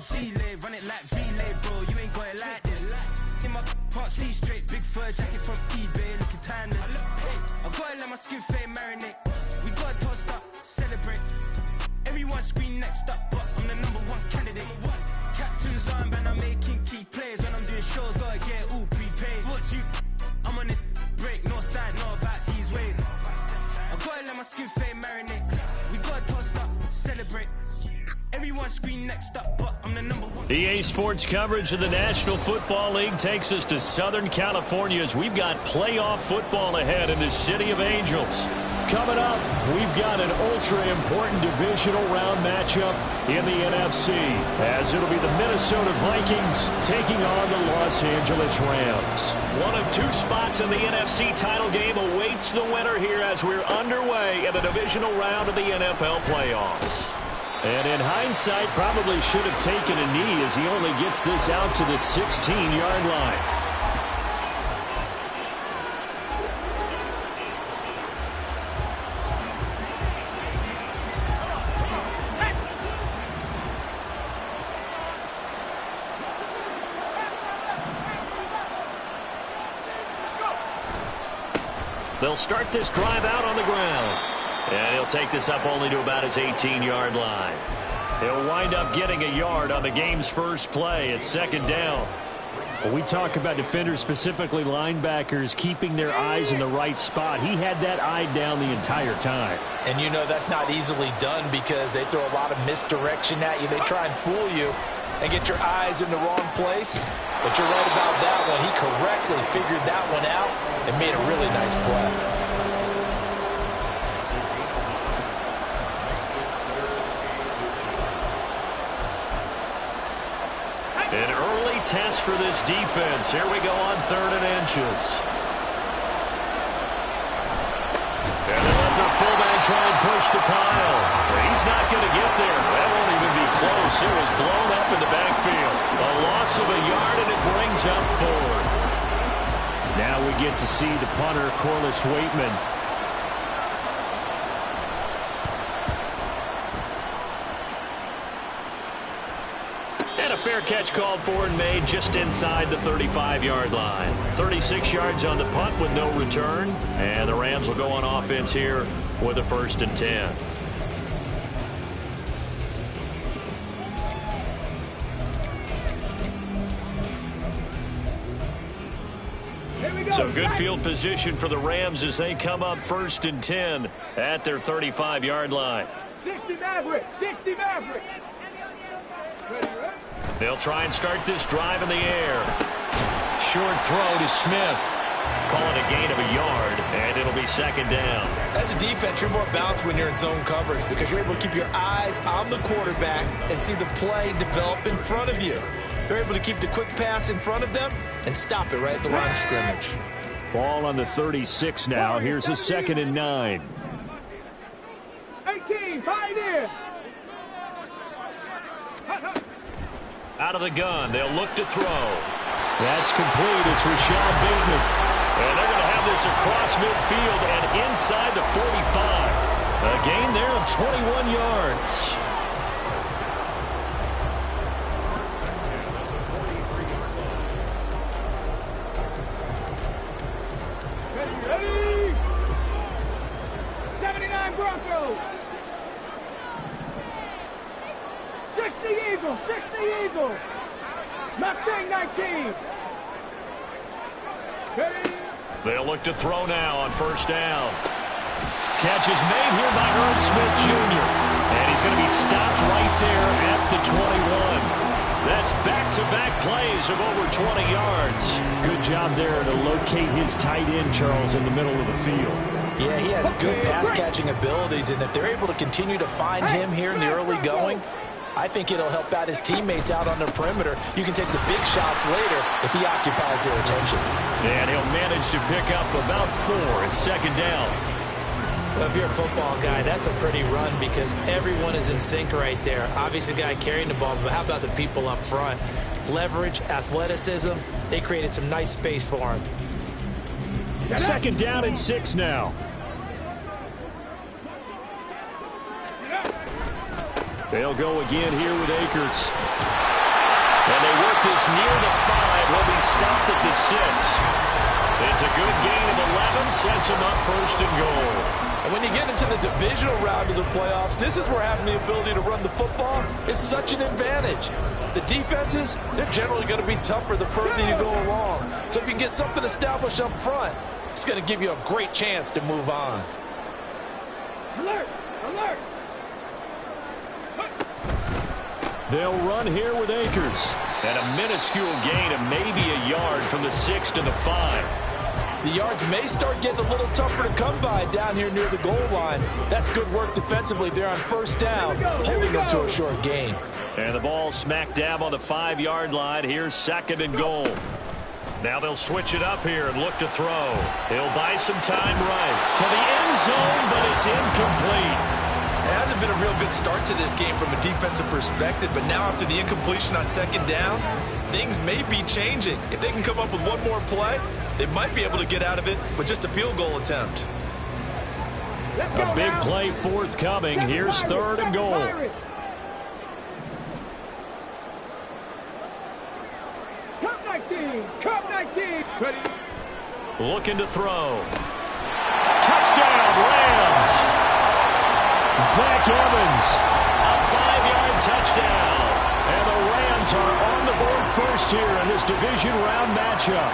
delay, run it like relay, bro. You ain't got it like this. In my can't see straight, big fur jacket from eBay, looking timeless. Hey, I gotta let my skin fade marinate. We gotta toast up, celebrate. Everyone scream next up, but I'm the #1 candidate. Captain's arm, and I'm making key plays. When I'm doing shows, gotta get all prepaid. What you? I'm on it break, no side, know about these ways. I gotta let my skin fade marinate. We gotta toast up, celebrate. Everyone scream next up, but I'm the #1. EA Sports coverage of the National Football League takes us to Southern California as we've got playoff football ahead in the City of Angels. Coming up, we've got an ultra-important divisional round matchup in the NFC, as it'll be the Minnesota Vikings taking on the Los Angeles Rams. One of two spots in the NFC title game awaits the winner here as we're underway in the divisional round of the NFL playoffs. And in hindsight, probably should have taken a knee as he only gets this out to the 16-yard line. They'll start this drive out on the ground. And he'll take this up only to about his 18-yard line. He'll wind up getting a yard on the game's first play at second down. When we talk about defenders, specifically linebackers, keeping their eyes in the right spot, he had that eye down the entire time. And you know that's not easily done because they throw a lot of misdirection at you. They try and fool you and get your eyes in the wrong place. But you're right about that one. He correctly figured that one out and made a really nice play. An early test for this defense. Here we go on 3rd and inches. And they let their fullback try and push the pile. He's not going to get there. That won't even be close. It was blown up in the backfield. A loss of a yard, and it brings up 4th. Now we get to see the punter, Corliss Waitman. And a fair catch called for and made just inside the 35-yard line. 36 yards on the punt with no return. And the Rams will go on offense here with a 1st and 10. So good field position for the Rams as they come up 1st and 10 at their 35-yard line. 60 Maverick, 60 Maverick. They'll try and start this drive in the air. Short throw to Smith. Call it a gain of a yard, and it'll be 2nd down. As a defense, you're more balanced when you're in zone coverage because you're able to keep your eyes on the quarterback and see the play develop in front of you. They're able to keep the quick pass in front of them and stop it right at the line of scrimmage. Ball on the 36 now. Here's a 2nd and 9. 18, fight in. Out of the gun, they'll look to throw. That's complete. It's Rashad Bateman. And they're going to have this across midfield and inside the 45. A gain there of 21 yards. Ready? 79 Broncos. 60 Eagles, 60 Eagles. Mustang 19. Ready? They'll look to throw now on 1st down. Catch is made here by Earl Smith Jr. And he's going to be stopped right there at the 21. That's back-to-back plays of over 20 yards. Good job there to locate his tight end, Charles, in the middle of the field. Yeah, he has good pass-catching abilities, and if they're able to continue to find him here in the early going, I think it'll help out his teammates out on the perimeter. You can take the big shots later if he occupies their attention. And he'll manage to pick up about 4 at 2nd down. Well, if you're a football guy, that's a pretty run because everyone is in sync right there. Obviously, the guy carrying the ball, but how about the people up front? Leverage, athleticism, they created some nice space for him. 2nd down and 6 now. They'll go again here with Akers. And they work this near the 5. He'll be stopped at the 6. It's a good gain of 11, sets him up first and goal. And when you get into the divisional round of the playoffs, this is where having the ability to run the football is such an advantage. The defenses, they're generally going to be tougher the further you go along. So if you can get something established up front, it's going to give you a great chance to move on. Alert! Alert! They'll run here with Akers. And a minuscule gain of maybe a yard from the 6 to the 5. The yards may start getting a little tougher to come by down here near the goal line. That's good work defensively there on first down, holding them to a short gain. And the ball smack dab on the 5-yard line. Here's second and goal. Now they'll switch it up here and look to throw. He'll buy some time right to the end zone, but it's incomplete. It hasn't been a real good start to this game from a defensive perspective, but now after the incompletion on second down, things may be changing. If they can come up with one more play, they might be able to get out of it with just a field goal attempt. A big play forthcoming. Here's third and goal. Cup 19! Cup 19! Ready? Looking to throw. Touchdown, Rams! Zach Evans, a 5-yard touchdown. And the Rams are on the board first here in this division round matchup.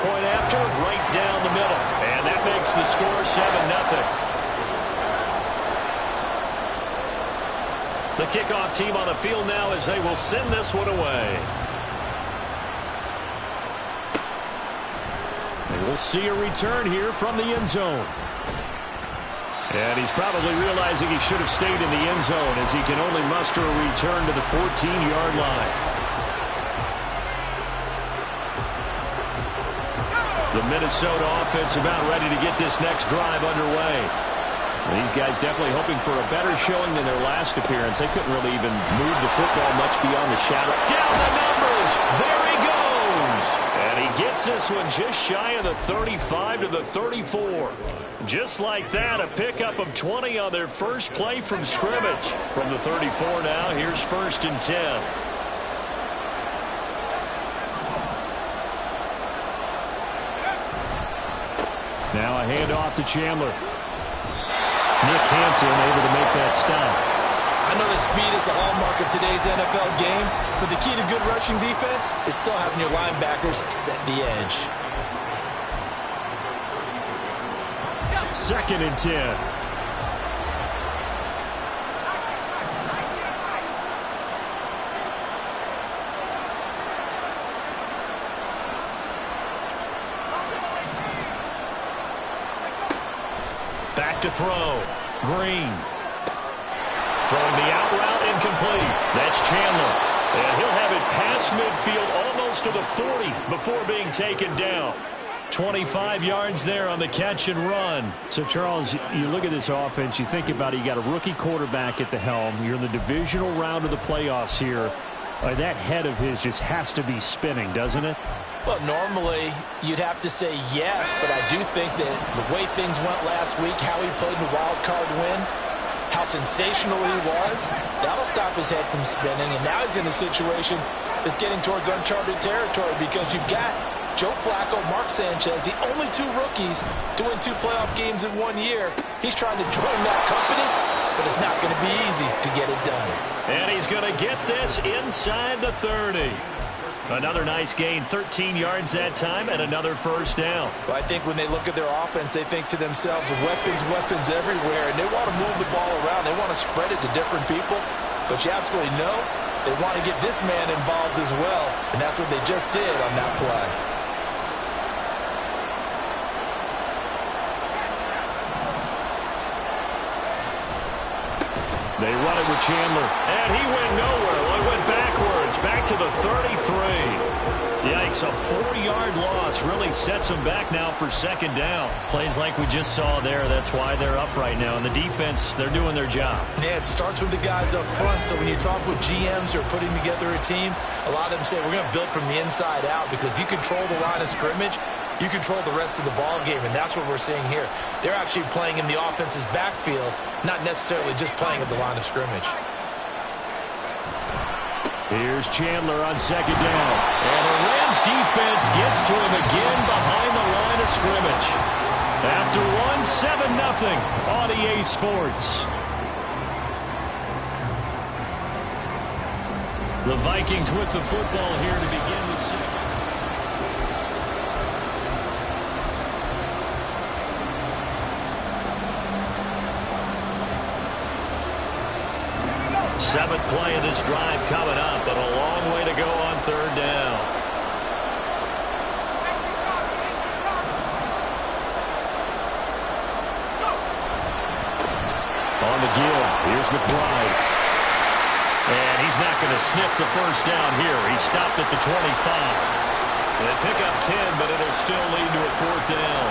Point after, right down the middle. And that makes the score 7-0. The kickoff team on the field now as they will send this one away. And we'll see a return here from the end zone. And he's probably realizing he should have stayed in the end zone as he can only muster a return to the 14-yard line. The Minnesota offense about ready to get this next drive underway. And these guys definitely hoping for a better showing than their last appearance. They couldn't really even move the football much beyond the shadow. Down the numbers! There he goes! And he gets this one just shy of the 35 to the 34. Just like that, a pickup of 20 on their first play from scrimmage. From the 34 now, here's first and 10. Now a handoff to Chandler. Nick Hampton able to make that stop. I know that speed is the hallmark of today's NFL game, but the key to good rushing defense is still having your linebackers set the edge. Second and 10. Back to throw. Green. Throwing the out route incomplete. That's Chandler. And he'll have it past midfield almost to the 40 before being taken down. 25 yards there on the catch and run. So, Charles, you look at this offense, you think about it, you got a rookie quarterback at the helm. You're in the divisional round of the playoffs here. That head of his just has to be spinning, doesn't it? Well, normally you'd have to say yes, but I do think that the way things went last week, how he played the wild card win, how sensational he was, that'll stop his head from spinning. And now he's in a situation that's getting towards uncharted territory because you've got Joe Flacco, Mark Sanchez, the only two rookies doing 2 playoff games in 1 year. He's trying to join that company, but it's not going to be easy to get it done. And he's going to get this inside the 30. Another nice gain, 13 yards that time, and another first down. Well, I think when they look at their offense, they think to themselves, weapons, weapons everywhere, and they want to move the ball around. They want to spread it to different people, but you absolutely know they want to get this man involved as well, and that's what they just did on that play. They run it with Chandler, and he went nowhere. Well, he went backwards, back to the 33. Yikes, a 4-yard loss really sets them back now for second down. Plays like we just saw there, that's why they're up right now. And the defense, they're doing their job. Yeah, it starts with the guys up front. So when you talk with GMs who are putting together a team, a lot of them say we're going to build from the inside out because if you control the line of scrimmage, you control the rest of the ball game, and that's what we're seeing here. They're actually playing in the offense's backfield, not necessarily just playing at the line of scrimmage. Here's Chandler on second down. And the Rams defense gets to him again behind the line of scrimmage. After one, 7-0 on EA Sports. The Vikings with the football here to begin the second. Seventh play of this drive coming up, but a long way to go on third down. On the give, here's McBride. And he's not going to sniff the first down here. He stopped at the 25. They pick up 10, but it'll still lead to a fourth down.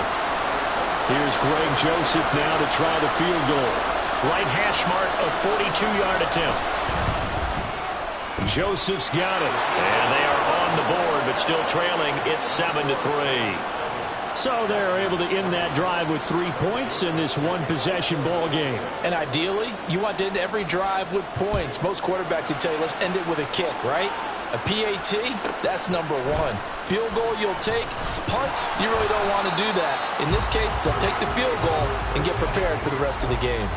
Here's Greg Joseph now to try the field goal. Right hash mark, a 42-yard attempt. Joseph's got it. And they are on the board, but still trailing. It's 7-3. So they're able to end that drive with 3 points in this one-possession ball game. And ideally, you want to end every drive with points. Most quarterbacks would tell you, let's end it with a kick, right? A PAT, that's number one. Field goal you'll take. Punts, you really don't want to do that. In this case, they'll take the field goal and get prepared for the rest of the game.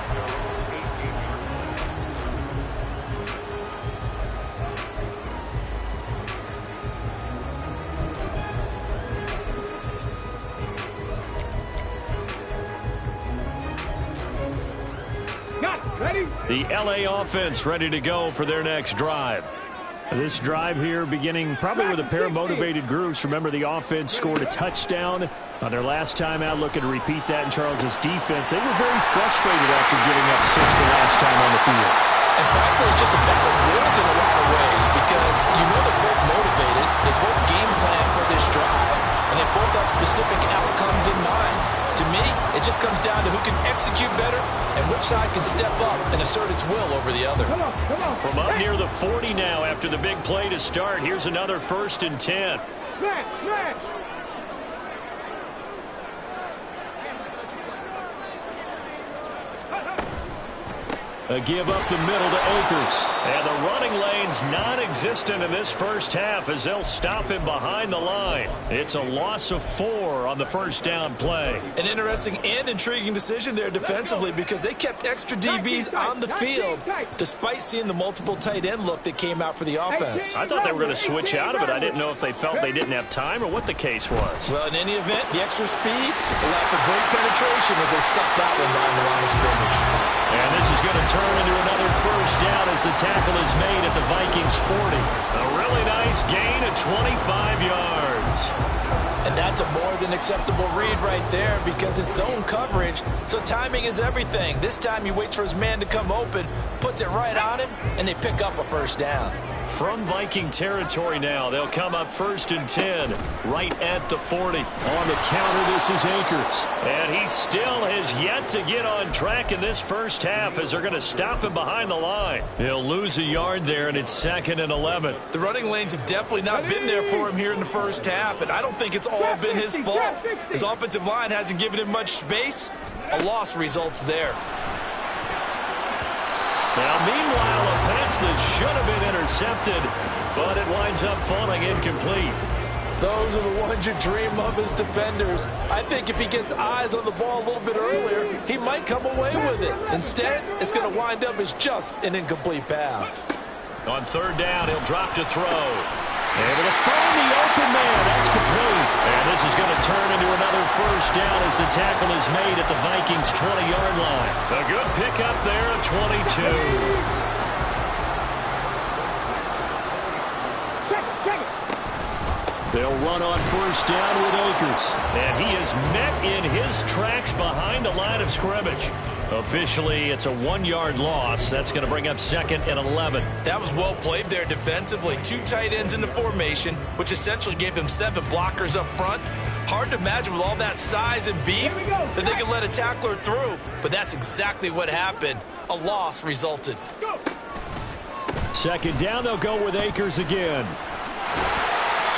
The LA offense ready to go for their next drive. This drive here beginning probably with a pair of motivated groups. Remember, the offense scored a touchdown on their last time out, looking to repeat that in Charles's defense. They were very frustrated after giving up 6 the last time on the field. And frankly, it's just a battle of wills in a lot of ways because you know they're both motivated. They both game plan for this drive, and they both have specific outcomes in mind. To me, it just comes down to who can execute better and which side can step up and assert its will over the other. Come on. From up near the 40 now after the big play to start, here's another 1st and 10. Smash. A give up the middle to Akers. And the running lane's non-existent in this first half as they'll stop him behind the line. It's a loss of 4 on the first down play. An interesting and intriguing decision there defensively because they kept extra DBs on the field despite seeing the multiple tight end look that came out for the offense. I thought they were going to switch out of it. I didn't know if they felt they didn't have time or what the case was. Well, in any event, the extra speed allowed for great penetration as they stuffed that one behind the line of scrimmage. And this is going to turn into another first down as the tackle is made at the Vikings 40. A really nice gain of 25 yards. And that's a more than acceptable read right there because it's zone coverage, so timing is everything. This time he waits for his man to come open, puts it right on him, and they pick up a first down. From Viking territory now, they'll come up 1st and 10, right at the 40. On the counter, this is Akers. And he still has yet to get on track in this first half as they're going to stop him behind the line. He'll lose a yard there, and it's 2nd and 11. The running lanes have definitely not been there for him here in the first half, and I don't think it's all been his fault. His offensive line hasn't given him much space. A loss results there. Now, meanwhile, a pass that should have been intercepted, but it winds up falling incomplete. Those are the ones you dream of as defenders. I think if he gets eyes on the ball a little bit earlier, he might come away with it. Instead, it's going to wind up as just an incomplete pass. On third down, he'll drop to throw. Able to find the open man. That's complete. And this is going to turn into another first down as the tackle is made at the Vikings' 20-yard line. A good pickup there at 22. They'll run on first down with Akers. And he is met in his tracks behind the line of scrimmage. Officially, it's a 1-yard loss. That's going to bring up 2nd and 11. That was well played there defensively. 2 tight ends in the formation, which essentially gave them 7 blockers up front. Hard to imagine with all that size and beef that they could let a tackler through. But that's exactly what happened. A loss resulted. 2nd down, they'll go with Akers again.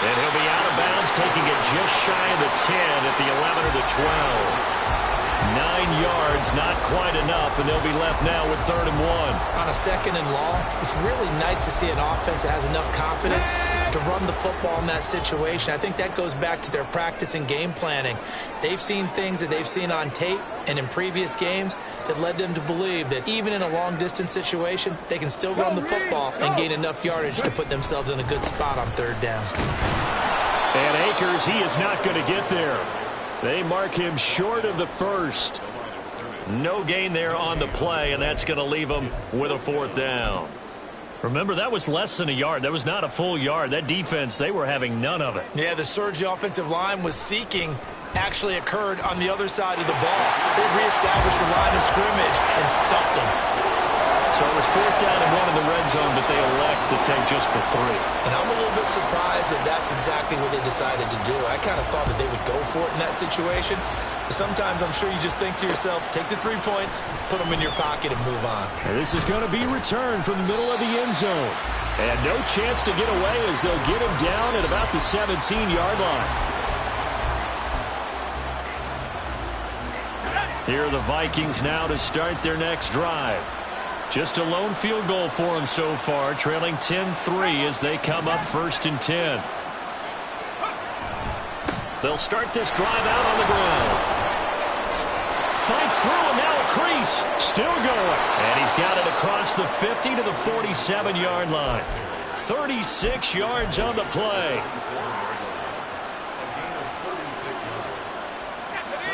And he'll be out of bounds, taking it just shy of the 10 at the 11 or the 12. 9 yards, not quite enough, and they'll be left now with 3rd and 1. On a 2nd and long, it's really nice to see an offense that has enough confidence to run the football in that situation. I think that goes back to their practice and game planning. They've seen things that they've seen on tape and in previous games that led them to believe that even in a long-distance situation, they can still run the football and gain enough yardage to put themselves in a good spot on 3rd down. And Akers, he is not going to get there. They mark him short of the 1st. No gain there on the play, and that's going to leave him with a 4th down. Remember, that was less than a yard. That was not a full yard. That defense, they were having none of it. Yeah, the surge the offensive line was seeking actually occurred on the other side of the ball. They reestablished the line of scrimmage and stuffed them. So it was 4th down and 1 in the red zone, but they elect to take just the 3. And I'm a little bit surprised that that's exactly what they decided to do. I kind of thought that they would go for it in that situation. But sometimes I'm sure you just think to yourself, take the 3 points, put them in your pocket, and move on. And this is going to be returned from the middle of the end zone. And no chance to get away as they'll get him down at about the 17-yard line. Here are the Vikings now to start their next drive. Just a lone field goal for them so far, trailing 10-3 as they come up 1st and 10. They'll start this drive out on the ground. Fights through and now a crease. Still going. And he's got it across the 50 to the 47-yard line. 36 yards on the play.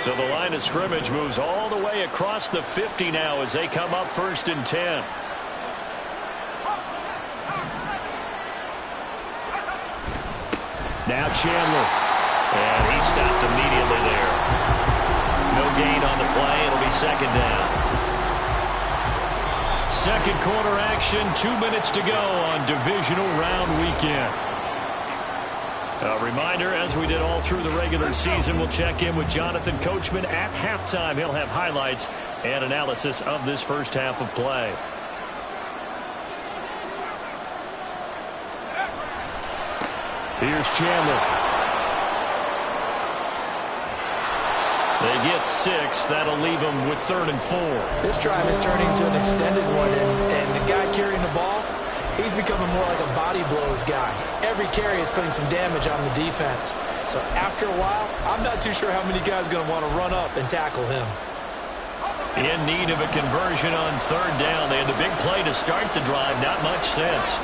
So the line of scrimmage moves all the way across the 50 now as they come up 1st and 10. Now Chandler. And he stopped immediately there. No gain on the play. It'll be 2nd down. 2nd quarter action. 2 minutes to go on divisional round weekend. A reminder, as we did all through the regular season, we'll check in with Jonathan Coachman at halftime. He'll have highlights and analysis of this first half of play. Here's Chandler. They get 6. That'll leave them with 3rd and 4. This drive is turning into an extended one, and the guy carrying the ball, he's becoming more like a body blows guy. Every carry is putting some damage on the defense. So after a while, I'm not too sure how many guys are going to want to run up and tackle him. In need of a conversion on 3rd down. They had the big play to start the drive. Not much sense.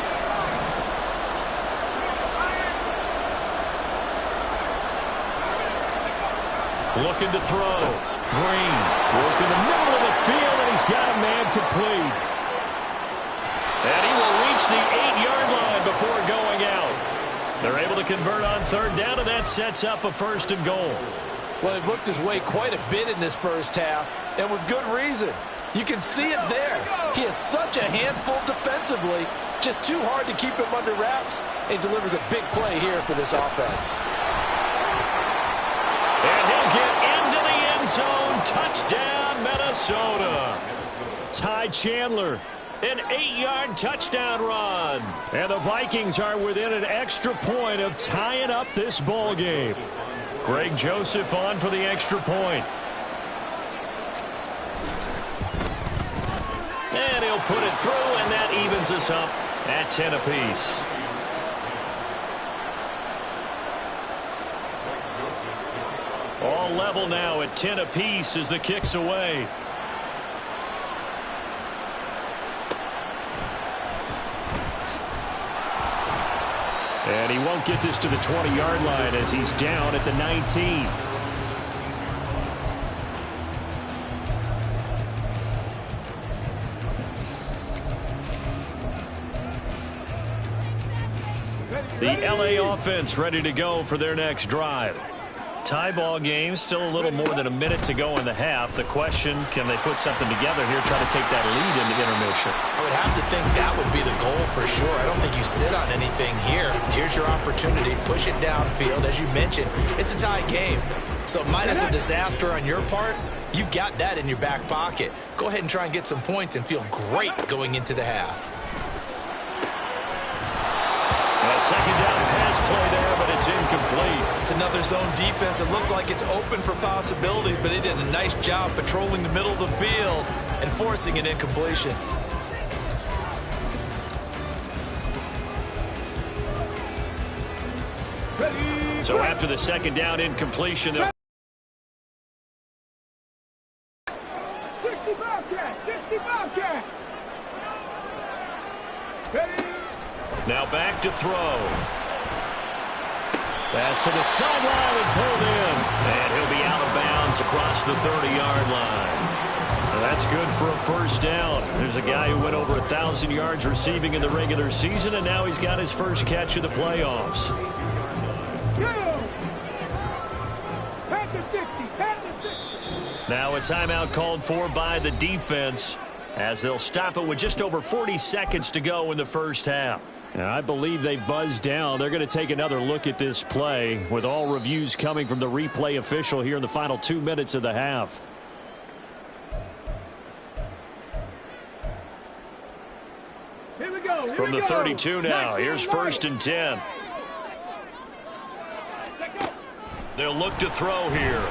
Looking to throw. Green working the middle of the field, and he's got a man complete. And he will reach the 8-yard line before going out. They're able to convert on 3rd down, and that sets up a 1st and goal. Well, he looked his way quite a bit in this first half, and with good reason. You can see it there. He is such a handful defensively, just too hard to keep him under wraps, and delivers a big play here for this offense. And he'll get into the end zone. Touchdown, Minnesota. Ty Chandler. An 8-yard touchdown run. And the Vikings are within an extra point of tying up this ball game. Greg Joseph on for the extra point. And he'll put it through, and that evens us up at 10 apiece. All level now at 10 apiece as the kick's away. And he won't get this to the 20-yard line as he's down at the 19. The LA offense ready to go for their next drive. Tie ball game, still a little more than a minute to go in the half. The question, can they put something together here, try to take that lead into intermission? I would have to think that would be the goal for sure. I don't think you sit on anything here. Here's your opportunity. Push it downfield. As you mentioned, it's a tie game. So minus a disaster on your part, you've got that in your back pocket. Go ahead and try and get some points and feel great going into the half. A second down pass play there, but it's incomplete. It's another zone defense. It looks like it's open for possibilities, but they did a nice job patrolling the middle of the field and forcing an incompletion. So after the second down incompletion, they'll 65 catch. now back to throw. Pass to the sideline and pulled in. And he'll be out of bounds across the 30-yard line. That's good for a first down. There's a guy who went over 1,000 yards receiving in the regular season, and now he's got his first catch of the playoffs. Now a timeout called for by the defense as they'll stop it with just over 40 seconds to go in the first half. And I believe they've buzzed down. They're going to take another look at this play with all reviews coming from the replay official here in the final 2 minutes of the half. Here we go. From the 32 now, here's 1st and 10. They'll look to throw here.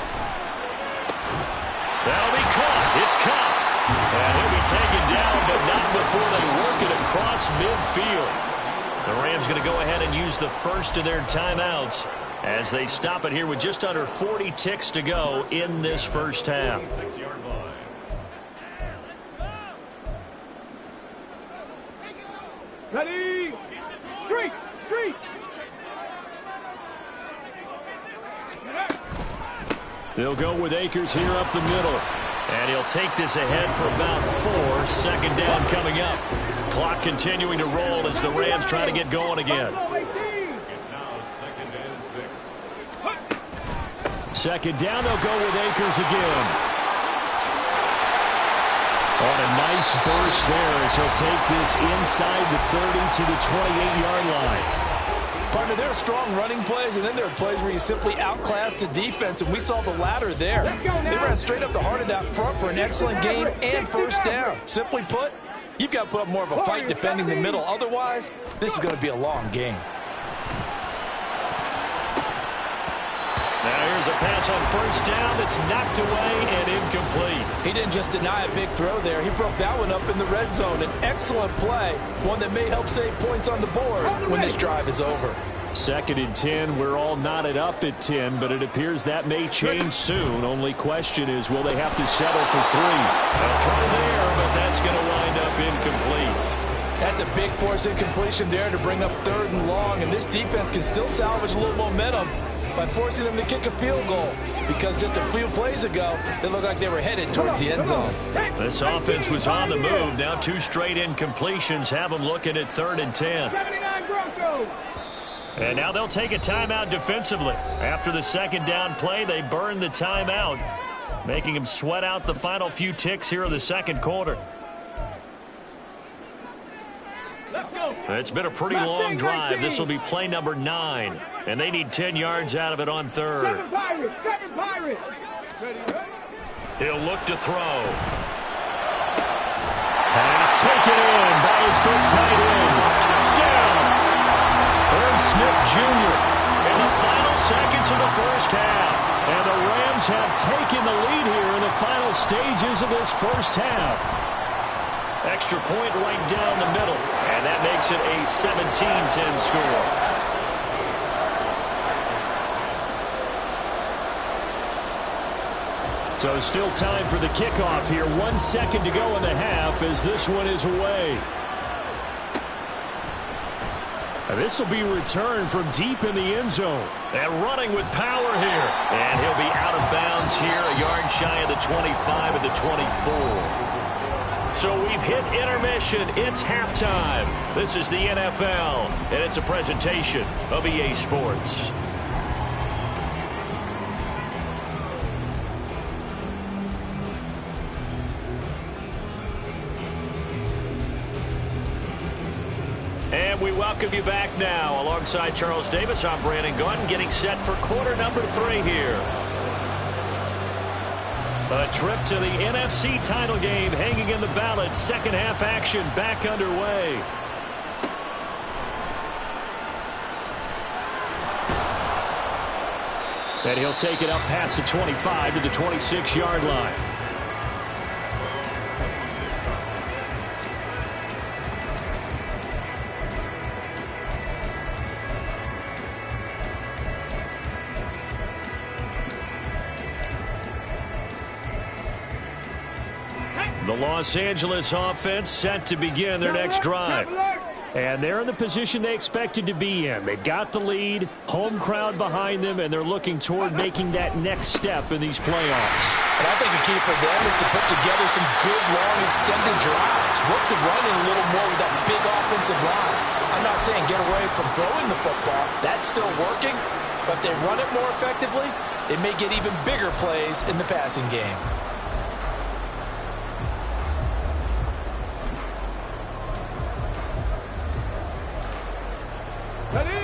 That'll be caught. It's caught. And he'll be taken down, but not before they work it across midfield. The Rams going to go ahead and use the first of their timeouts as they stop it here with just under 40 ticks to go in this first half. Ready? Street. They'll go with Akers here up the middle. And he'll take this ahead for about 4. Second down coming up. Clock continuing to roll as the Rams try to get going again. It's now 2nd and 6. Second down, they'll go with Akers again. On a nice burst there as he'll take this inside the 30 to the 28-yard line. Partner, there are strong running plays, and then there are plays where you simply outclass the defense, and we saw the latter there. They ran straight up the heart of that front for an excellent gain and first down. Simply put, you've got to put up more of a fight defending the middle. Otherwise, this is going to be a long game. Now here's a pass on first down that's knocked away and incomplete. He didn't just deny a big throw there. He broke that one up in the red zone. An excellent play, one that may help save points on the board when this drive is over. 2nd and 10. We're all knotted up at 10, but it appears that may change soon. Only question is, will they have to settle for 3? A throw there, but that's going to wind up incomplete. That's a big force incompletion there to bring up 3rd and long, and this defense can still salvage a little momentum by forcing them to kick a field goal, because just a few plays ago, they looked like they were headed towards the end zone. This offense was on the move. Now 2 straight incompletions have them looking at 3rd and 10. 79 Broncos. And now they'll take a timeout defensively. After the second down play, they burn the timeout, making them sweat out the final few ticks here in the second quarter. Let's go. It's been a pretty long drive. This will be play number 9, and they need 10 yards out of it on 3rd. 7 Pirates. He'll look to throw. Pass taken in by his big tight end. Touchdown! Smith Jr. in the final seconds of the first half. And the Rams have taken the lead here in the final stages of this first half. Extra point right down the middle. And that makes it a 17-10 score. So still time for the kickoff here. 1 second to go in the half as this one is away. This will be returned from deep in the end zone. And running with power here. And he'll be out of bounds here, a yard shy of the 25 at the 24. So we've hit intermission. It's halftime. This is the NFL, and it's a presentation of EA Sports. And we welcome you back now. Alongside Charles Davis, I'm Brandon Gaudin, getting set for quarter number 3 here. A trip to the NFC title game hanging in the balance. Second half action back underway. And he'll take it up past the 25 to the 26-yard line. The Los Angeles offense set to begin their next drive. And they're in the position they expected to be in. They've got the lead, home crowd behind them, and they're looking toward making that next step in these playoffs. And I think the key for them is to put together some good, long, extended drives. Work the running a little more with that big offensive line. I'm not saying get away from throwing the football. That's still working. But if they run it more effectively, they may get even bigger plays in the passing game.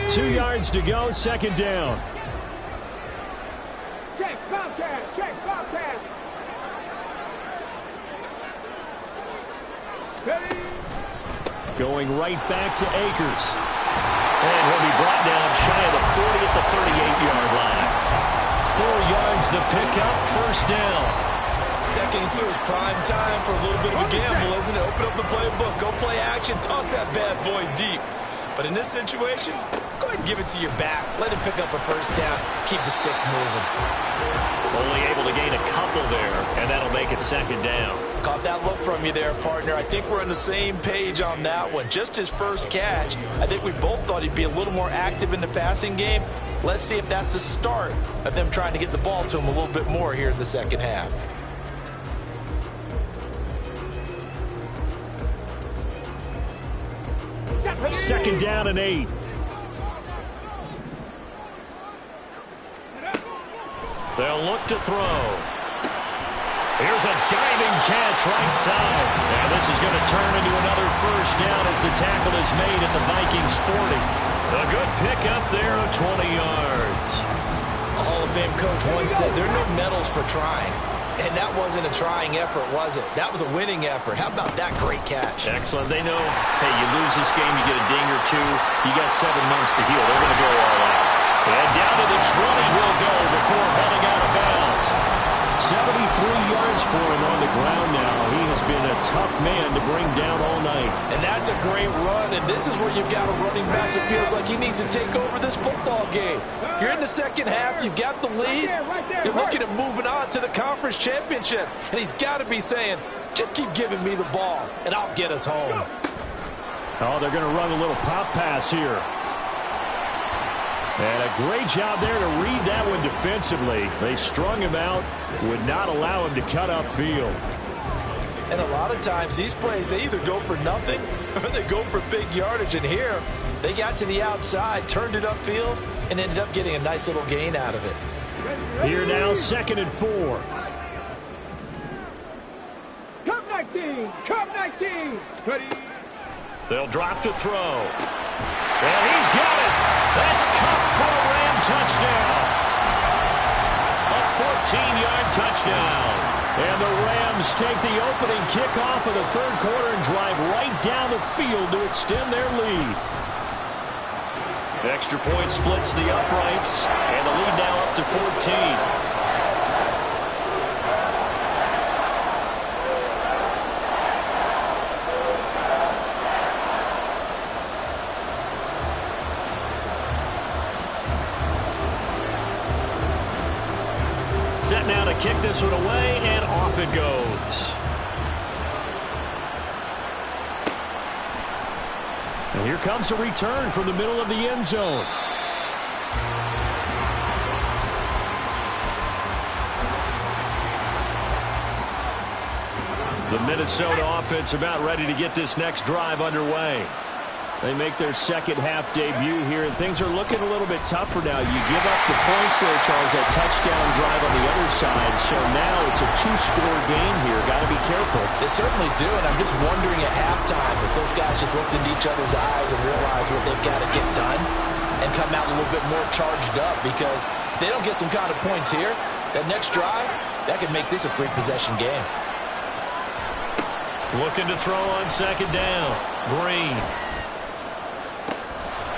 2 yards to go, second down. Check, Bobcat, check, Bobcat. Steady. Going right back to Akers. And he'll be brought down shy of the 40 at the 38-yard line. 4 yards the pickup, first down. Second and 2 is prime time for a little bit of a gamble, isn't it? Open up the playbook, go play action, toss that bad boy deep. But in this situation, go ahead and give it to your back. Let him pick up a first down. Keep the sticks moving. Only able to gain a couple there, and that'll make it second down. Caught that look from you there, partner. I think we're on the same page on that one. Just his first catch. I think we both thought he'd be a little more active in the passing game. Let's see if that's the start of them trying to get the ball to him a little bit more here in the second half. Second down and 8. They'll look to throw. Here's a diving catch right side. And this is going to turn into another first down as the tackle is made at the Vikings 40. A good pickup there of 20 yards. A Hall of Fame coach once said there are no medals for trying. And that wasn't a trying effort, was it? That was a winning effort. How about that great catch? Excellent. They know, hey, you lose this game, you get a ding or two. You got 7 months to heal. They're going to go all out. And down to the 20 he'll go before heading out of bounds. 73 yards for him on the ground now. He has been a tough man to bring down all night. And that's a great run, and this is where you've got a running back who feels like he needs to take over this football game. You're in the second half, you've got the lead, you're looking at moving on to the conference championship, and he's got to be saying, just keep giving me the ball, and I'll get us home. Oh, they're going to run a little pop pass here. And a great job there to read that one defensively. They strung him out, would not allow him to cut upfield. And a lot of times these plays, they either go for nothing or they go for big yardage. And here, they got to the outside, turned it upfield, and ended up getting a nice little gain out of it. Here now, 2nd and 4. Cup 19, Cup 19. Ready. They'll drop to throw. And he's got it. That's Cup for a Ram touchdown. A 14-yard touchdown. And the Rams take the opening kickoff of the third quarter and drive right down the field to extend their lead. Extra point splits the uprights, and the lead now up to 14. Set now to kick this one away, and off it goes. And here comes a return from the middle of the end zone. The Minnesota offense about ready to get this next drive underway. They make their second half debut here, and things are looking a little bit tougher now. You give up the points there, Charles, that touchdown drive on the other side. So now it's a 2-score game here. Got to be careful. They certainly do, and I'm just wondering at halftime if those guys just looked into each other's eyes and realize what they've got to get done and come out a little bit more charged up, because if they don't get some kind of points here, that next drive, that could make this a three-possession game. Looking to throw on second down. Green.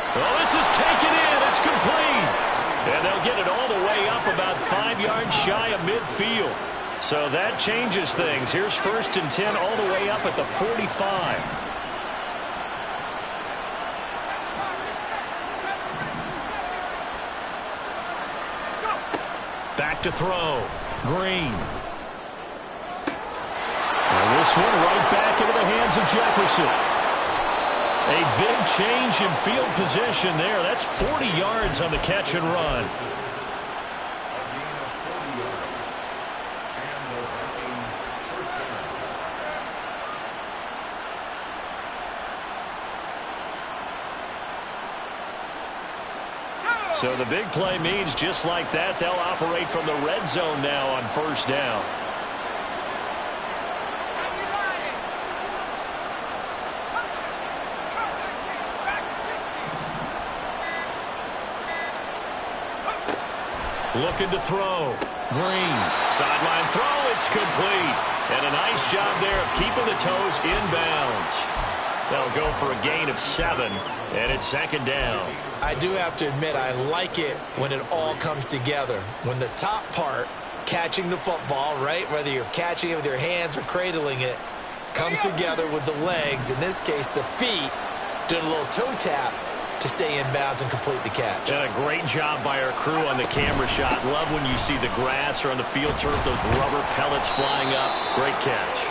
Well, this is taken in. It's complete. And they'll get it all the way up about 5 yards shy of midfield. So that changes things. Here's 1st and 10 all the way up at the 45. Back to throw. Green. And this one right back into the hands of Jefferson. A big change in field position there. That's 40 yards on the catch and run. So the big play means just like that, they'll operate from the red zone now on 1st down. Looking to throw. Green. Sideline throw. It's complete. And a nice job there of keeping the toes inbounds. They'll go for a gain of 7, and it's 2nd down. I do have to admit, I like it when it all comes together. When the top part, catching the football, right, whether you're catching it with your hands or cradling it, comes together with the legs, in this case the feet, doing a little toe tap to stay in bounds and complete the catch. And a great job by our crew on the camera shot. Love when you see the grass or on the field turf, those rubber pellets flying up. Great catch.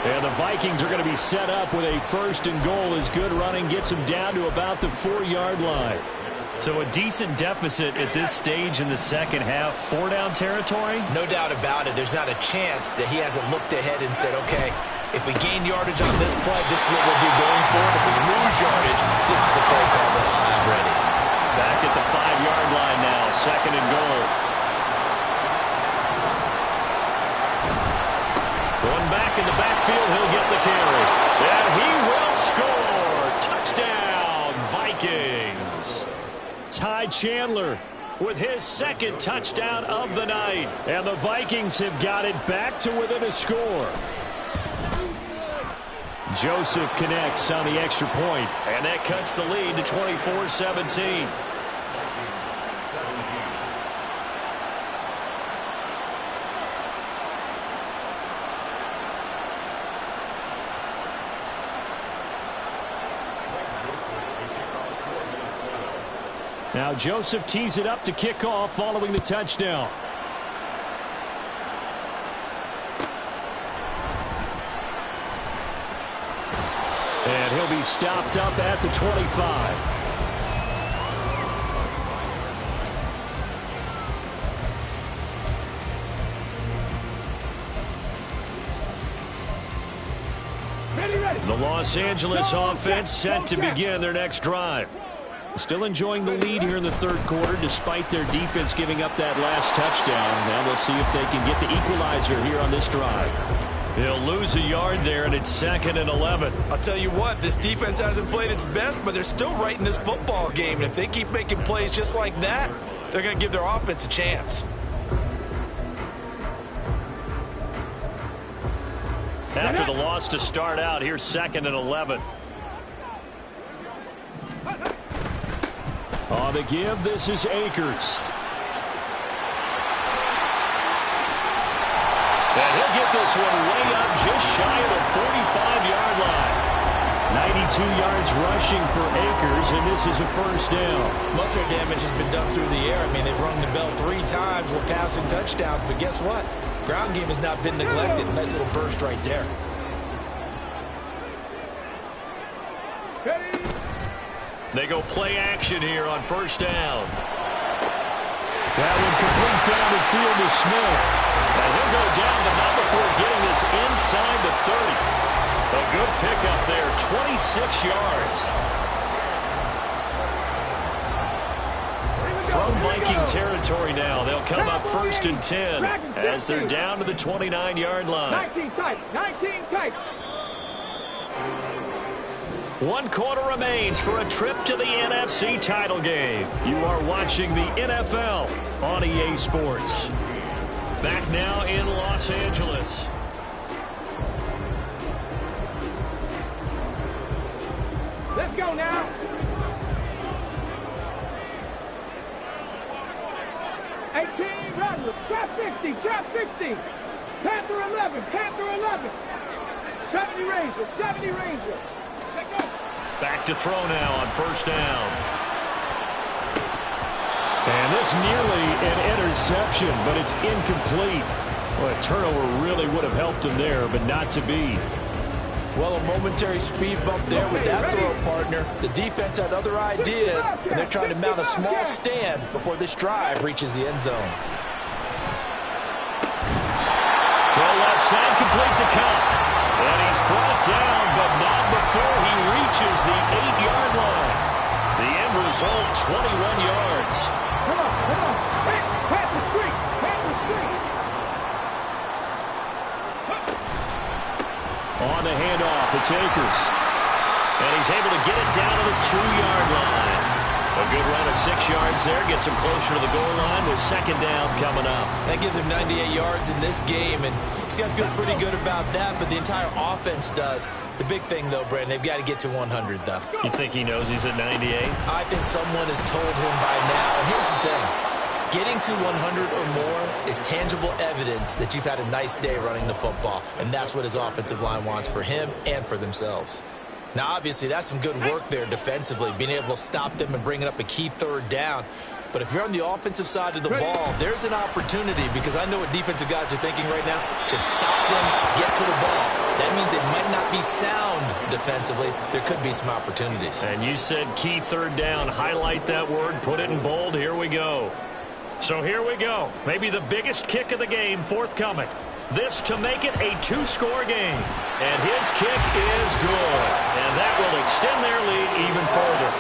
And the Vikings are going to be set up with a 1st and goal as good running gets them down to about the 4-yard line. So a decent deficit at this stage in the second half. 4-down territory? No doubt about it. There's not a chance that he hasn't looked ahead and said, okay, if we gain yardage on this play, this is what we'll do going forward. If we lose yardage, this is the play call that I'll have ready. Back at the 5-yard line now, 2nd and goal. One back in the backfield, he'll get the carry. And he will score. Touchdown, Vikings. Ty Chandler with his 2nd touchdown of the night. And the Vikings have got it back to within a score. Joseph connects on the extra point, and that cuts the lead to 24-17. Now Joseph tees it up to kick off following the touchdown. And he'll be stopped up at the 25. The Los Angeles offense set to begin their next drive. Still enjoying the lead here in the 3rd quarter despite their defense giving up that last touchdown. Now they'll see if they can get the equalizer here on this drive. He'll lose a yard there, and it's 2nd and 11. I'll tell you what, this defense hasn't played its best, but they're still right in this football game. And if they keep making plays just like that, they're going to give their offense a chance. After the loss to start out, here's 2nd and 11. On the give, this is Akers. And he'll get this one way up just shy of the 45-yard line. 92 yards rushing for Akers, and this is a 1st down. Most of their damage has been done through the air. I mean, they've rung the bell 3 times with passing touchdowns, but guess what? Ground game has not been neglected. Nice little burst right there. They go play action here on 1st down. That one complete down the field to Smith. And he'll go down, but not before getting this inside the 30. A good pickup there, 26 yards. From Viking territory now, they'll come up 1st and 10 as they're down to the 29-yard line. 19 tight, 19 tight. 1 quarter remains for a trip to the NFC title game. You are watching the NFL on EA Sports. Back now in Los Angeles. Let's go now. Trap 60, trap 60. Panther 11, Panther 11. 70 Ranger, 70 Ranger. Let go. Back to throw now on first down. And this nearly an interception, but it's incomplete. Well, a turnover really would have helped him there, but not to be. Well, a momentary speed bump there with that throw, partner. The defense had other ideas, and they're trying to mount a small stand before this drive reaches the end zone. Throw left side, complete to Cup. And he's brought down, but not before he reaches the 8-yard line. The end result, 21 yards. Come on. Hey, pass the street. Pass the street. On the handoff, it's Akers. And he's able to get it down to the 2-yard line. A good run of 6 yards there. Gets him closer to the goal line with second down coming up. That gives him 98 yards in this game, and he's got to feel pretty good about that, but the entire offense does. The big thing, though, Brandon, they've got to get to 100, though. You think he knows he's at 98? I think someone has told him by now. And here's the thing. Getting to 100 or more is tangible evidence that you've had a nice day running the football, and that's what his offensive line wants for him and for themselves. Now, obviously, that's some good work there defensively, being able to stop them and bringing up a key third down. But if you're on the offensive side of the ball, there's an opportunity, because I know what defensive guys are thinking right now. Just stop them, get to the ball. That means they might not be sound defensively. There could be some opportunities. And you said key third down. Highlight that word, put it in bold. Here we go. So here we go. Maybe the biggest kick of the game forthcoming. This to make it a 2-score game. And his kick is good. And that will extend their lead even further.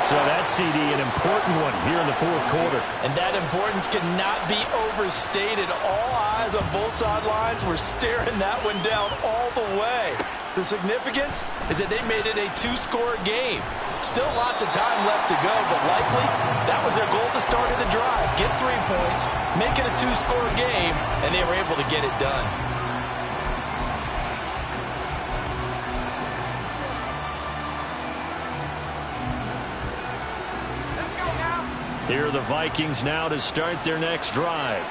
So that CD, an important one here in the fourth quarter. And that importance cannot be overstated. All eyes on both sidelines were staring that one down all the way. The significance is that they made it a 2-score game. Still lots of time left to go, but likely that was their goal at the start of the drive. Get 3 points, make it a 2-score game, and they were able to get it done. Here are the Vikings now to start their next drive.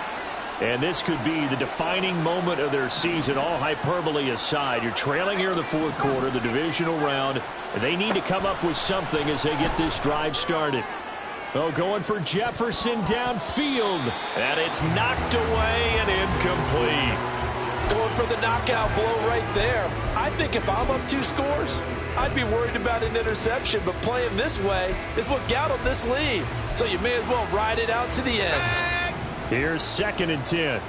And this could be the defining moment of their season, all hyperbole aside. You're trailing here in the fourth quarter, the divisional round. And they need to come up with something as they get this drive started. Oh, going for Jefferson downfield. And it's knocked away and incomplete. Going for the knockout blow right there. I think if I'm up 2 scores, I'd be worried about an interception. But playing this way is what got them this lead. So you may as well ride it out to the end. Here's 2nd and 10.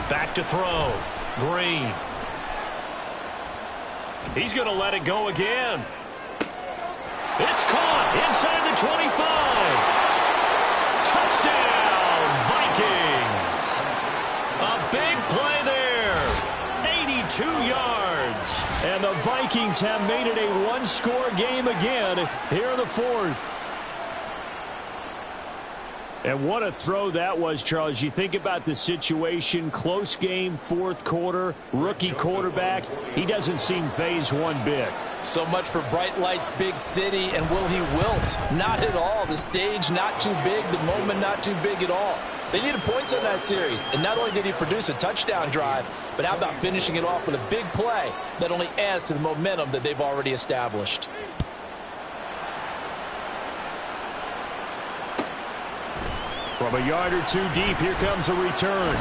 Back to throw. Green. He's going to let it go again. It's caught inside the 25. Touchdown, Vikings. A big play there. 82 yards. And the Vikings have made it a 1-score game again here in the fourth. And what a throw that was, Charles. You think about the situation, close game, fourth quarter, rookie quarterback. He doesn't seem phased one bit. So much for bright lights, big city, and will he wilt? Not at all. The stage not too big, the moment not too big at all. They needed points on that series, and not only did he produce a touchdown drive, but how about finishing it off with a big play that only adds to the momentum that they've already established. From a yard or two deep, here comes a return.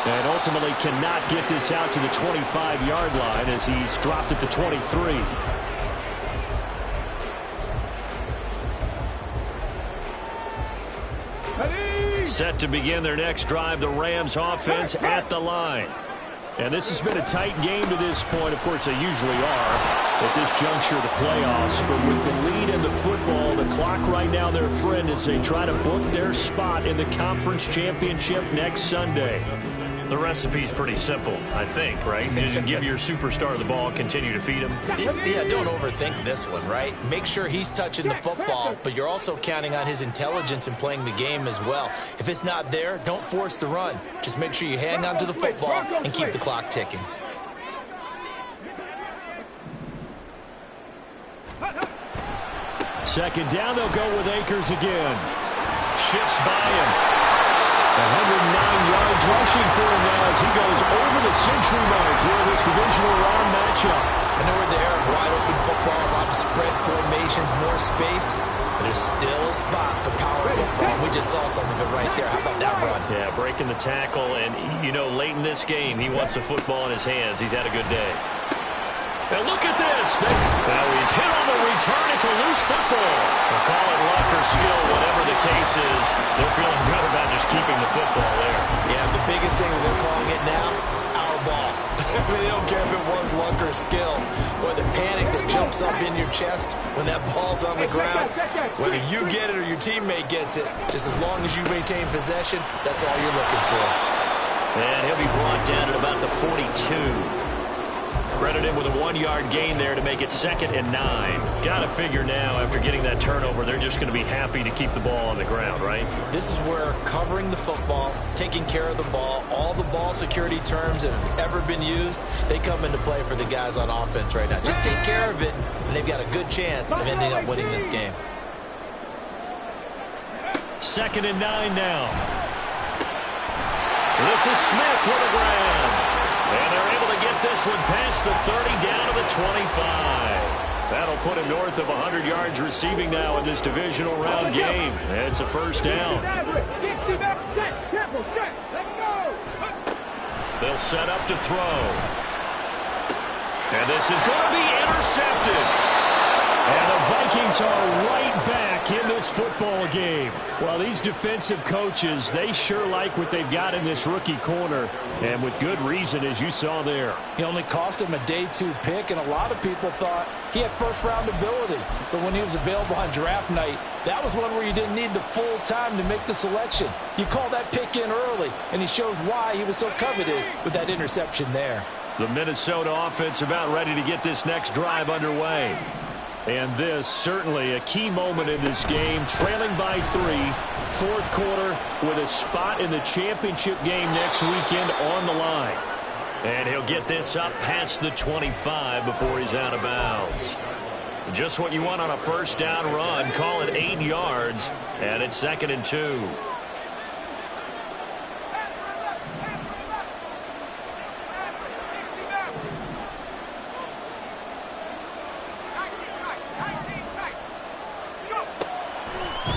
And ultimately cannot get this out to the 25-yard line as he's dropped at the 23. Set to begin their next drive, the Rams offense at the line. And this has been a tight game to this point. Of course, they usually are at this juncture of the playoffs. But with the lead in the football, the clock right now, their friend, as they try to book their spot in the conference championship next Sunday. The recipe's pretty simple, I think, right? You just give your superstar the ball, continue to feed him. Yeah, don't overthink this one, right? Make sure he's touching the football, but you're also counting on his intelligence in playing the game as well. If it's not there, don't force the run. Just make sure you hang on to the football and keep the clock ticking. Second down, they'll go with Akers again. Shifts by him. 109 yards rushing for him now as he goes over the century mark here in this divisional round matchup. I know we're there, wide open football, a lot of spread formations, more space, but there's still a spot for power football. We just saw some of it right there. How about that run? Yeah, breaking the tackle, and, you know, late in this game, he wants the football in his hands. He's had a good day. And look at this. Now he's hit on the return. It's a loose football. They'll call it luck or skill, whatever the case is. They're feeling good about just keeping the football there. Yeah, the biggest thing they're calling it now, our ball. I mean, they don't care if it was luck or skill, or the panic that jumps up in your chest when that ball's on the ground. Whether you get it or your teammate gets it, just as long as you maintain possession, that's all you're looking for. And he'll be brought down at about the 42. Credit him with a 1-yard gain there to make it 2nd and 9. Got to figure now, after getting that turnover, they're just going to be happy to keep the ball on the ground, right? This is where covering the football, taking care of the ball, all the ball security terms that have ever been used, they come into play for the guys on offense right now. Just take care of it, and they've got a good chance of ending up winning this game. 2nd and 9 now. This is Smith with a grab. And they're able to get this one past the 30 down to the 25. That'll put him north of 100 yards receiving now in this divisional round game. It's a first down. They'll set up to throw. And this is going to be intercepted. And the Vikings are right back in this football game. Well, these defensive coaches, they sure like what they've got in this rookie corner, and with good reason, as you saw there. He only cost him a day 2 pick, and a lot of people thought he had first-round ability. But when he was available on draft night, that was one where you didn't need the full time to make the selection. You call that pick in early, and he shows why he was so coveted with that interception there. The Minnesota offense about ready to get this next drive underway. And this, certainly a key moment in this game, trailing by 3, 4th quarter, with a spot in the championship game next weekend on the line. And he'll get this up past the 25 before he's out of bounds. Just what you want on a first down run. Call it 8 yards, and it's 2nd and 2.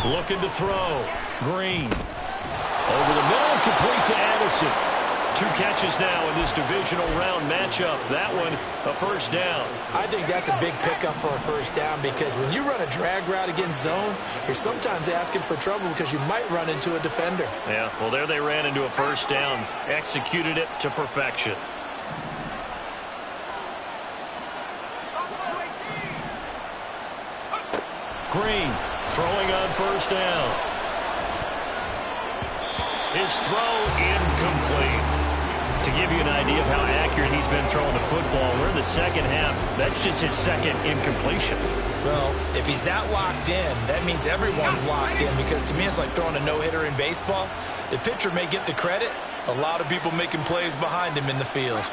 Looking to throw. Green. Over the middle, complete to Addison. 2 catches now in this divisional round matchup. That one, a first down. I think that's a big pickup for a first down, because when you run a drag route against zone, you're sometimes asking for trouble because you might run into a defender. Yeah, well, there they ran into a first down. Executed it to perfection. Green. Throwing on first down. His throw incomplete. To give you an idea of how accurate he's been throwing the football, we're in the second half. That's just his 2nd incompletion. Well, if he's that locked in, that means everyone's locked in, because to me it's like throwing a no-hitter in baseball. The pitcher may get the credit, a lot of people making plays behind him in the field.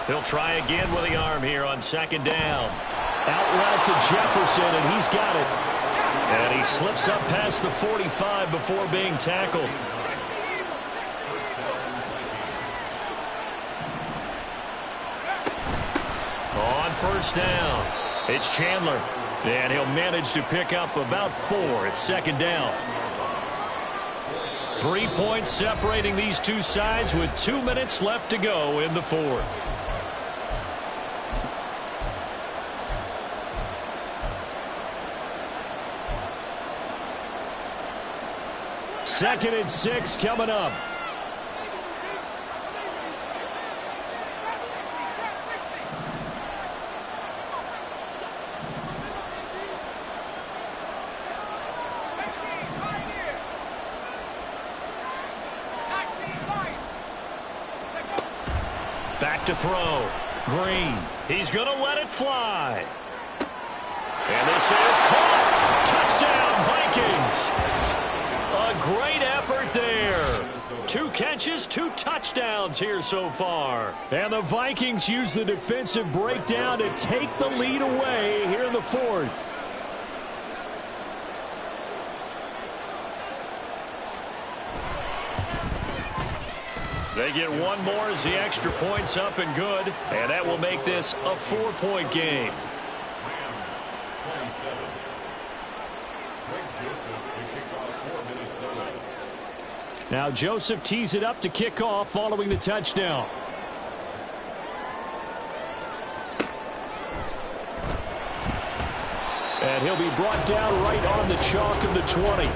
He'll try again with the arm here on 2nd down. Out route to Jefferson, and he's got it. And he slips up past the 45 before being tackled. On first down, it's Chandler. And he'll manage to pick up about 4 at 2nd down. 3 points separating these two sides with 2 minutes left to go in the 4th. Second and 6 coming up. Back to throw. Green. He's going to let it fly. And this is caught. Touchdown, Vikings. A great effort there. 2 catches, 2 touchdowns here so far. And the Vikings use the defensive breakdown to take the lead away here in the 4th. They get one more as the extra point's up and good. And that will make this a 4-point game. Now Joseph tees it up to kick off following the touchdown. And he'll be brought down right on the chalk of the 20.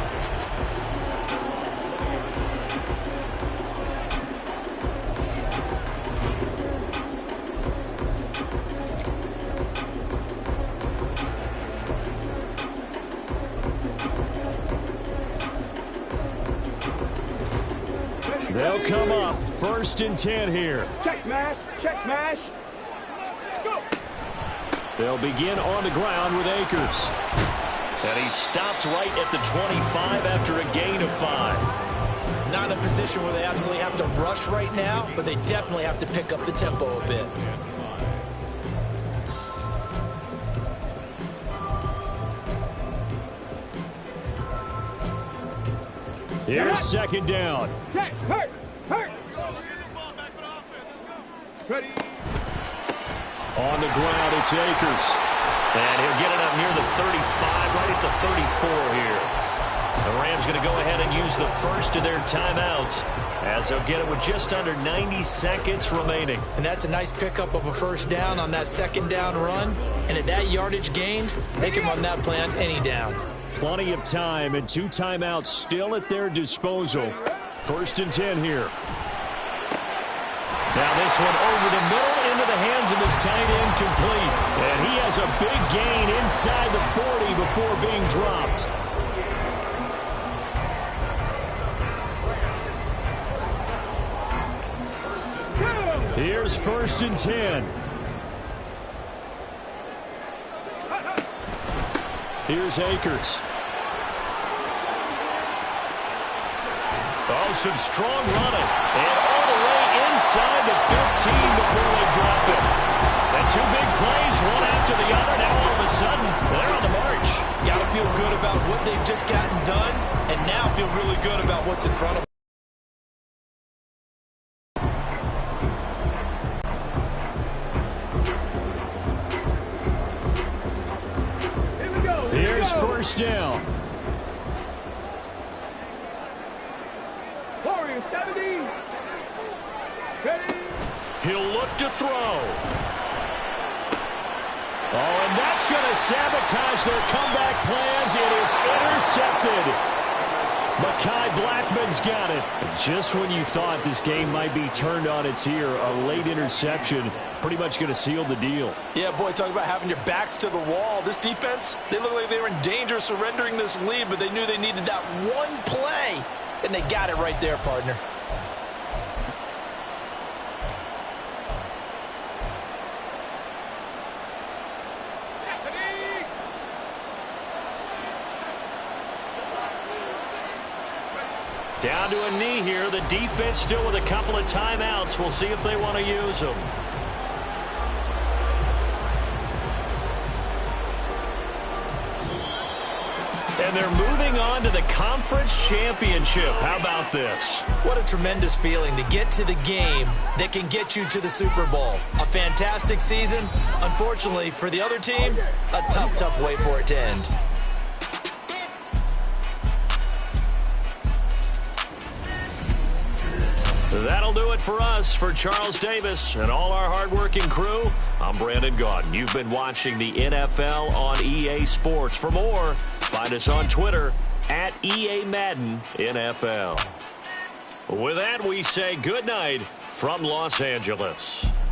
They'll come up 1st and 10 here. Check mash, check mash. Go. They'll begin on the ground with Akers. And he stopped right at the 25 after a gain of 5. Not in a position where they absolutely have to rush right now, but they definitely have to pick up the tempo a bit. Here's 2nd down. Check, hurt. Ready. On the ground, it's Akers. And he'll get it up near the 35, right at the 34 here. The Rams going to go ahead and use the first of their timeouts as they'll get it with just under 90 seconds remaining. And that's a nice pickup of a 1st down on that 2nd down run. And at that yardage gained, they can run that plan any down. Plenty of time and 2 timeouts still at their disposal. 1st and 10 here. Now this one over the middle into the hands of his tight end, complete. And he has a big gain inside the 40 before being dropped. Here's 1st and 10. Here's Akers. Oh, some strong running. And all the way inside the 15 before they drop it. And 2 big plays, one after the other. Now all of a sudden, they're on the march. Got to feel good about what they've just gotten done, and now feel really good about what's in front of them. Here's 1st down. Warriors 70. Ready. He'll look to throw. Oh, and that's going to sabotage their comeback plans. It is intercepted. Mekhi Blackman's got it. Just when you thought this game might be turned on its ear, a late interception pretty much going to seal the deal. Yeah, boy, talk about having your backs to the wall. This defense, they look like they were in danger of surrendering this lead, but they knew they needed that one play, and they got it right there, partner. Down to a knee here. The defense still with a couple of timeouts. We'll see if they want to use them. And they're moving on to the conference championship. How about this? What a tremendous feeling to get to the game that can get you to the Super Bowl. A fantastic season. Unfortunately, for the other team, a tough, tough way for it to end. That'll do it for us. For Charles Davis and all our hardworking crew, I'm Brandon Gaudin. You've been watching the NFL on EA Sports. For more, find us on Twitter at EA Madden NFL. With that, we say good night from Los Angeles.